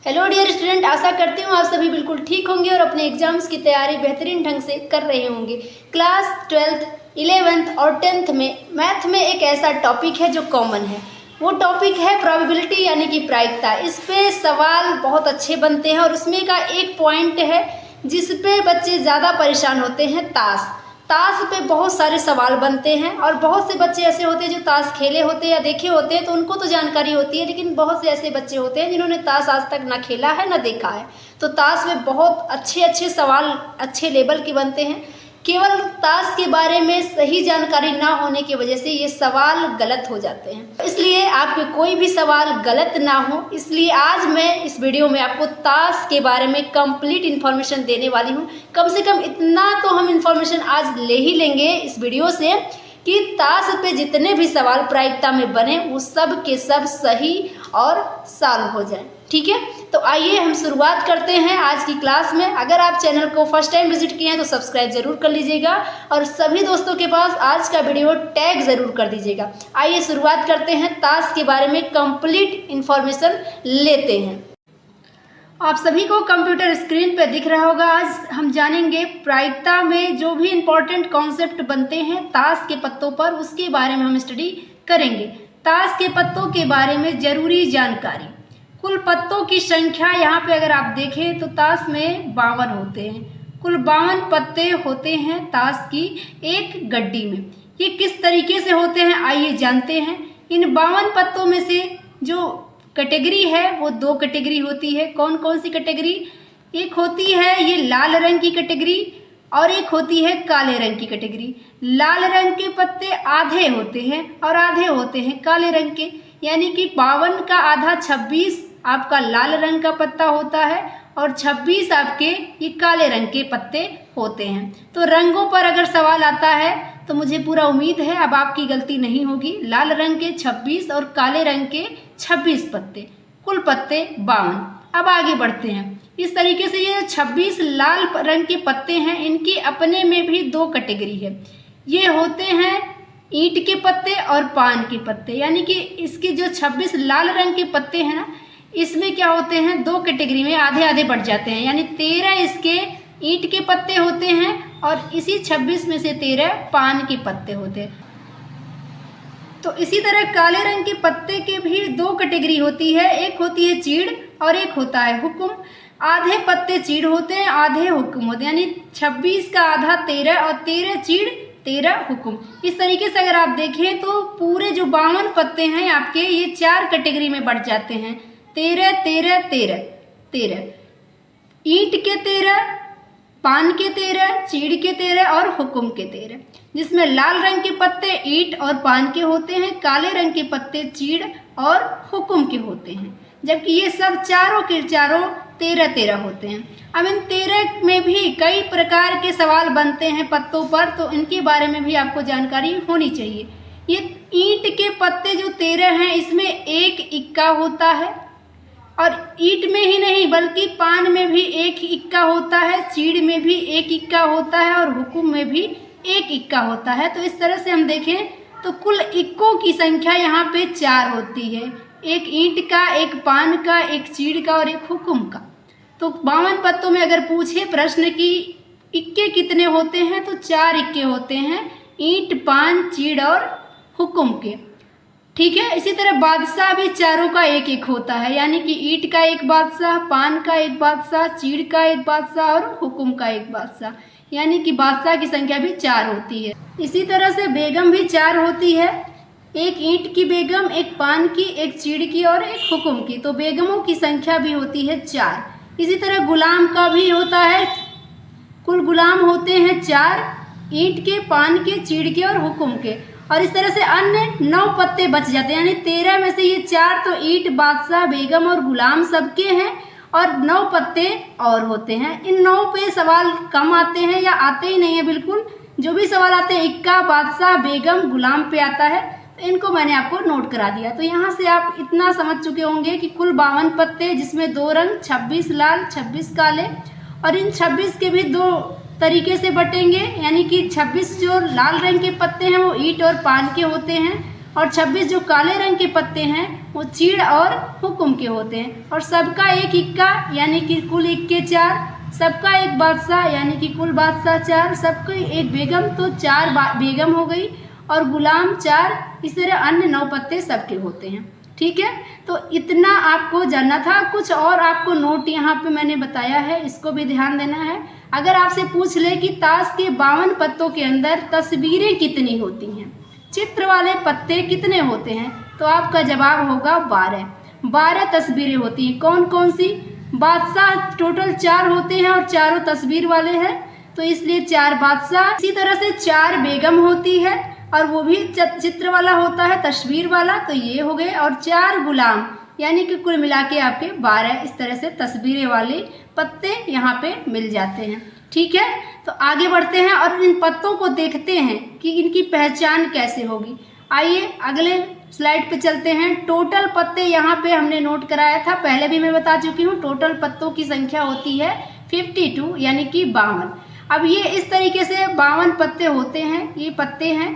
Hello dear student, आशा करती हूँ आप सभी बिल्कुल ठीक होंगे और अपने एग्जाम्स की तैयारी बेहतरीन ढंग से कर रहे होंगे। क्लास 12th, 11th और 10th में मैथ में एक ऐसा टॉपिक है जो कॉमन है। वो टॉपिक है प्रोबेबिलिटी यानी कि प्रायिकता। इस पे सवाल बहुत अच्छे बनते हैं और उसमें का एक पॉइंट है जिस पे बच्चे ज़्यादा परेशान होते हैं, ताश पे बहुत सारे सवाल बनते हैं और बहुत से बच्चे ऐसे होते हैं जो ताश खेले होते हैं या देखे होते हैं तो उनको तो जानकारी होती है, लेकिन बहुत से ऐसे बच्चे होते हैं जिन्होंने ताश आज तक ना खेला है ना देखा है। तो ताश में बहुत अच्छे सवाल अच्छे लेवल के बनते हैं। केवल ताश के बारे में सही जानकारी ना होने की वजह से ये सवाल गलत हो जाते हैं, इसलिए आपके कोई भी सवाल गलत ना हो, इसलिए आज मैं इस वीडियो में आपको ताश के बारे में कंप्लीट इन्फॉर्मेशन देने वाली हूँ। कम से कम इतना तो हम इन्फॉर्मेशन आज ले ही लेंगे इस वीडियो से कि ताश पे जितने भी सवाल प्रायिकता में बने वो सब के सब सही और सॉल्व हो जाए। ठीक है, तो आइए हम शुरुआत करते हैं आज की क्लास में। अगर आप चैनल को फर्स्ट टाइम विजिट किए हैं तो सब्सक्राइब जरूर कर लीजिएगा और सभी दोस्तों के पास आज का वीडियो टैग जरूर कर दीजिएगा। आइए शुरुआत करते हैं, ताश के बारे में कंप्लीट इंफॉर्मेशन लेते हैं। आप सभी को कंप्यूटर स्क्रीन पर दिख रहा होगा। आज हम जानेंगे प्रायिकता में जो भी इम्पोर्टेंट कॉन्सेप्ट बनते हैं ताश के पत्तों पर, उसके बारे में हम स्टडी करेंगे। ताश के पत्तों के बारे में जरूरी जानकारी। कुल पत्तों की संख्या यहाँ पे अगर आप देखें तो ताश में 52 होते हैं। कुल 52 पत्ते होते हैं ताश की एक गड्डी में। ये किस तरीके से होते हैं आइए जानते हैं। इन 52 पत्तों में से जो कैटेगरी है वो 2 कैटेगरी होती है। कौन कौन सी कैटेगरी? एक होती है ये लाल रंग की कैटेगरी और एक होती है काले रंग की कैटेगरी। लाल रंग के पत्ते आधे होते हैं और आधे होते हैं काले रंग के, यानी कि 52 का आधा 26 आपका लाल रंग का पत्ता होता है और 26 आपके ये काले रंग के पत्ते होते हैं। तो रंगों पर अगर सवाल आता है तो मुझे पूरा उम्मीद है अब आपकी गलती नहीं होगी। लाल रंग के 26 और काले रंग के 26 पत्ते, कुल पत्ते 52। अब आगे बढ़ते हैं। इस तरीके से ये 26 लाल रंग के पत्ते हैं, इनकी अपने में भी 2 कैटेगरी है। ये होते हैं ईंट के पत्ते और पान के पत्ते, यानी कि इसके जो 26 लाल रंग के पत्ते हैं ना, इसमें क्या होते हैं 2 कैटेगरी में आधे आधे बढ़ जाते हैं, यानी 13 इसके ईंट के पत्ते होते हैं और इसी 26 में से 13 पान के पत्ते होते हैं। तो इसी तरह काले रंग के पत्ते के भी 2 कैटेगरी होती है। एक होती है चीड़ और एक होता है हुक्म। आधे पत्ते चीड़ होते हैं, आधे हुक्म होते हैं, यानी 26 का आधा 13 और 13 चीड़ 13 हुक्म। इस तरीके से अगर आप देखें तो पूरे जो 52 पत्ते हैं आपके ये 4 कैटेगरी में बढ़ जाते हैं। 13 13 13 13, ईंट के 13, पान के 13, चीड़ के 13 और हुक्म के 13, जिसमें लाल रंग के पत्ते ईंट और पान के होते हैं, काले रंग के पत्ते चीड़ और हुक्म के होते हैं, जबकि ये सब चारों के चारों 13 13 होते हैं। अब इन 13 में भी कई प्रकार के सवाल बनते हैं पत्तों पर, तो इनके बारे में भी आपको जानकारी होनी चाहिए। ये ईंट के पत्ते जो 13 हैं इसमें एक इक्का होता है और ईंट में ही नहीं बल्कि पान में भी एक इक्का होता है, चीड़ में भी एक इक्का होता है और हुक्म में भी एक इक्का होता है। तो इस तरह से हम देखें तो कुल इक्कों की संख्या यहाँ पे 4 होती है। एक ईंट का, एक पान का, एक चीड़ का और एक हुक्म का। तो 52 पत्तों में अगर पूछे प्रश्न की इक्के कितने होते हैं तो 4 इक्के होते हैं, ईंट, पान, चीड़ और हुक्म के। ठीक है, इसी तरह बादशाह भी चारों का एक एक होता है, यानी कि ईंट का एक बादशाह, पान का एक बादशाह, चीड़ का एक बादशाह और हुक्म का एक बादशाह, यानी कि बादशाह की संख्या भी 4 होती है। इसी तरह से बेगम भी 4 होती है, एक ईंट की बेगम, एक पान की, एक चीड़ की और एक हुक्म की। तो बेगमों की संख्या भी होती है 4। इसी तरह गुलाम का भी होता है, कुल गुलाम होते हैं 4, ईंट के, पान के, चीड़ के और हुक्म के। और इस तरह से अन्य 9 पत्ते बच जाते हैं, यानी 13 में से ये 4 तो ईंट, बादशाह, बेगम और गुलाम सबके हैं और 9 पत्ते और होते हैं। इन 9 पे सवाल कम आते हैं या आते ही नहीं है बिल्कुल। जो भी सवाल आते हैं इक्का, बादशाह, बेगम, गुलाम पे आता है, तो इनको मैंने आपको नोट करा दिया। तो यहाँ से आप इतना समझ चुके होंगे कि कुल 52 पत्ते जिसमें 2 रंग, 26 लाल 26 काले, और इन 26 के भी 2 तरीके से बटेंगे, यानी कि 26 जो लाल रंग के पत्ते हैं वो ईंट और पान के होते हैं और 26 जो काले रंग के पत्ते हैं वो चीड़ और हुक्म के होते हैं। और सबका एक इक्का यानी कि कुल इक्के 4, सबका एक बादशाह यानी कि कुल बादशाह 4, सबकी एक बेगम तो 4 बेगम हो गई, और गुलाम 4, इस तरह अन्य 9 पत्ते सबके होते हैं। ठीक है, तो इतना आपको जानना था। कुछ और आपको नोट यहाँ पे मैंने बताया है, इसको भी ध्यान देना है। अगर आपसे पूछ ले कि ताश के 52 पत्तों के अंदर तस्वीरें कितनी होती हैं, चित्र वाले पत्ते कितने होते हैं, तो आपका जवाब होगा 12 तस्वीरें होती हैं। कौन कौन सी? बादशाह टोटल 4 होते हैं और चारों तस्वीर वाले हैं, तो इसलिए 4 बादशाह। इसी तरह से 4 बेगम होती है और वो भी चित्र वाला होता है, तस्वीर वाला, तो ये हो गए। और 4 गुलाम यानी कि कुल मिला के आपके 12 इस तरह से तस्वीरें वाले पत्ते यहाँ पे मिल जाते हैं। ठीक है, तो आगे बढ़ते हैं और इन पत्तों को देखते हैं कि इनकी पहचान कैसे होगी। आइए अगले स्लाइड पे चलते हैं। टोटल पत्ते यहाँ पे हमने नोट कराया था, पहले भी मैं बता चुकी हूँ। टोटल पत्तों की संख्या होती है 52 यानी कि 52। अब ये इस तरीके से 52 पत्ते होते हैं, ये पत्ते हैं,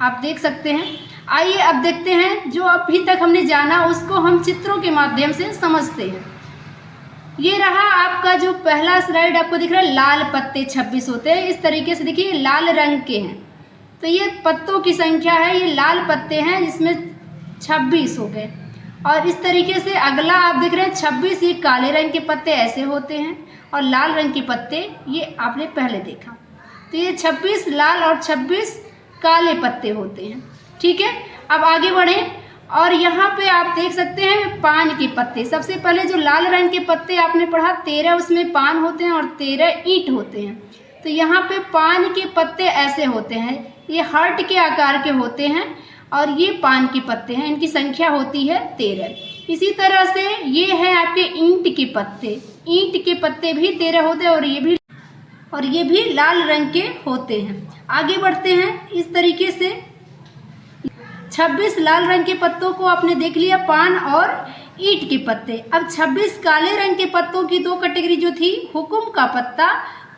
आप देख सकते हैं। आइए अब देखते हैं जो अभी तक हमने जाना उसको हम चित्रों के माध्यम से समझते हैं। ये रहा आपका जो पहला स्लाइड आपको दिख रहा है, लाल पत्ते 26 होते हैं। इस तरीके से देखिए लाल रंग के हैं, तो ये पत्तों की संख्या है, ये लाल पत्ते हैं जिसमें 26 हो गए। और इस तरीके से अगला आप देख रहे हैं 26, ये काले रंग के पत्ते ऐसे होते हैं, और लाल रंग के पत्ते ये आपने पहले देखा। तो ये 26 लाल और 26 काले पत्ते होते हैं। ठीक है, अब आगे बढ़ें और यहाँ पे आप देख सकते हैं पान के पत्ते। सबसे पहले जो लाल रंग के पत्ते आपने पढ़ा 13 उसमें पान होते हैं और 13 ईंट होते हैं। तो यहाँ पे पान के पत्ते ऐसे होते हैं, ये हार्ट के आकार के होते हैं और ये पान के पत्ते हैं, इनकी संख्या होती है 13। इसी तरह से ये है आपके ईंट के पत्ते, ईंट के पत्ते भी 13 होते हैं और ये भी लाल रंग के होते हैं। आगे बढ़ते हैं इस तरीके से 26 लाल रंग के पत्तों को आपने देख लिया, पान और ईंट के पत्ते। अब 26 काले रंग के पत्तों की 2 कैटेगरी जो थी, हुकुम का पत्ता,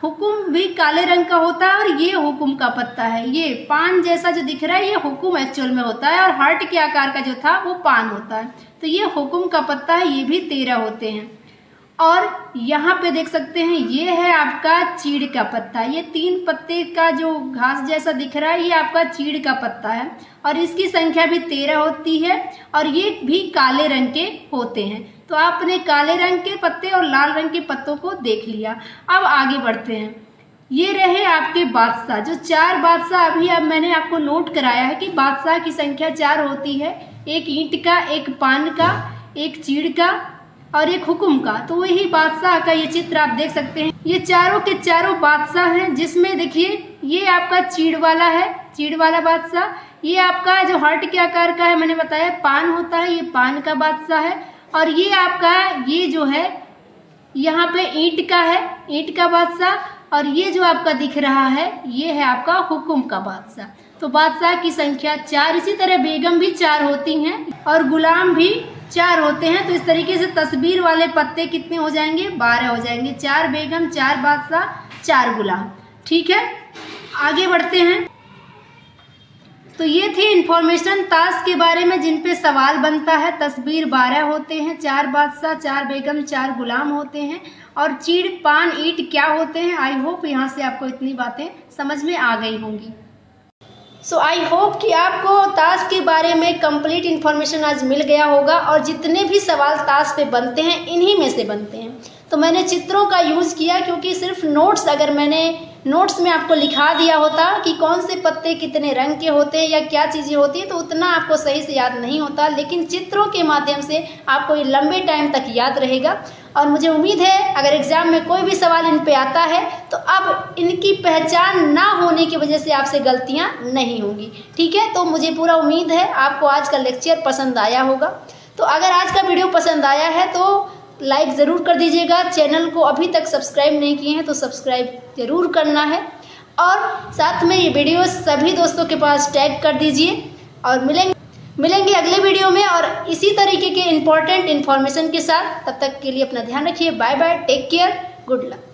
हुकुम भी काले रंग का होता है और ये हुकुम का पत्ता है। ये पान जैसा जो दिख रहा है ये हुकुम एक्चुअल में होता है और हार्ट के आकार का जो था वो पान होता है। तो ये हुकुम का पत्ता है, ये भी 13 होते हैं। और यहाँ पे देख सकते हैं ये है आपका चीड़ का पत्ता, ये 3 पत्ते का जो घास जैसा दिख रहा है ये आपका चीड़ का पत्ता है और इसकी संख्या भी 13 होती है और ये भी काले रंग के होते हैं। तो आपने काले रंग के पत्ते और लाल रंग के पत्तों को देख लिया। अब आगे बढ़ते हैं, ये रहे आपके बादशाह, जो 4 बादशाह अभी अब मैंने आपको नोट कराया है कि बादशाह की संख्या 4 होती है, एक ईंट का, एक पान का, एक चीड़ का और एक हुकुम का। तो वही बादशाह का ये चित्र आप देख सकते हैं। ये चारों के चारों बादशाह हैं, जिसमें देखिए ये आपका चीड़ वाला है, चीड़ वाला बादशाह। ये आपका जो हार्ट के आकार का है मैंने बताया पान होता है, ये पान का बादशाह है। और ये आपका ये जो है यहाँ पे ईंट का है, ईंट का बादशाह। और ये जो आपका दिख रहा है ये है आपका हुकुम का बादशाह। तो बादशाह की संख्या 4। इसी तरह बेगम भी 4 होती हैं और गुलाम भी 4 होते हैं। तो इस तरीके से तस्वीर वाले पत्ते कितने हो जाएंगे? 12 हो जाएंगे। 4 बेगम, 4 बादशाह, 4 गुलाम। ठीक है, आगे बढ़ते हैं। तो ये थी इन्फॉर्मेशन ताश के बारे में जिन पे सवाल बनता है। तस्वीर 12 होते हैं, 4 बादशाह, 4 बेगम, 4 गुलाम होते हैं और चीड़, पान, ईंट क्या होते हैं। आई होप यहाँ से आपको इतनी बातें समझ में आ गई होंगी। सो आई होप कि आपको ताश के बारे में कंप्लीट इन्फॉर्मेशन आज मिल गया होगा और जितने भी सवाल ताश पे बनते हैं इन्हीं में से बनते हैं। तो मैंने चित्रों का यूज़ किया क्योंकि सिर्फ नोट्स, अगर मैंने नोट्स में आपको लिखा दिया होता कि कौन से पत्ते कितने रंग के होते हैं या क्या चीज़ें होती हैं तो उतना आपको सही से याद नहीं होता, लेकिन चित्रों के माध्यम से आपको ये लंबे टाइम तक याद रहेगा। और मुझे उम्मीद है अगर एग्ज़ाम में कोई भी सवाल इन पे आता है तो अब इनकी पहचान ना होने की वजह से आपसे गलतियाँ नहीं होंगी। ठीक है, तो मुझे पूरा उम्मीद है आपको आज का लेक्चर पसंद आया होगा। तो अगर आज का वीडियो पसंद आया है तो लाइक ज़रूर कर दीजिएगा। चैनल को अभी तक सब्सक्राइब नहीं किए हैं तो सब्सक्राइब ज़रूर करना है और साथ में ये वीडियो सभी दोस्तों के पास टैग कर दीजिए। और मिलेंगे अगले वीडियो में और इसी तरीके के इम्पोर्टेंट इन्फॉर्मेशन के साथ। तब तक के लिए अपना ध्यान रखिए। Bye bye, take care, good luck.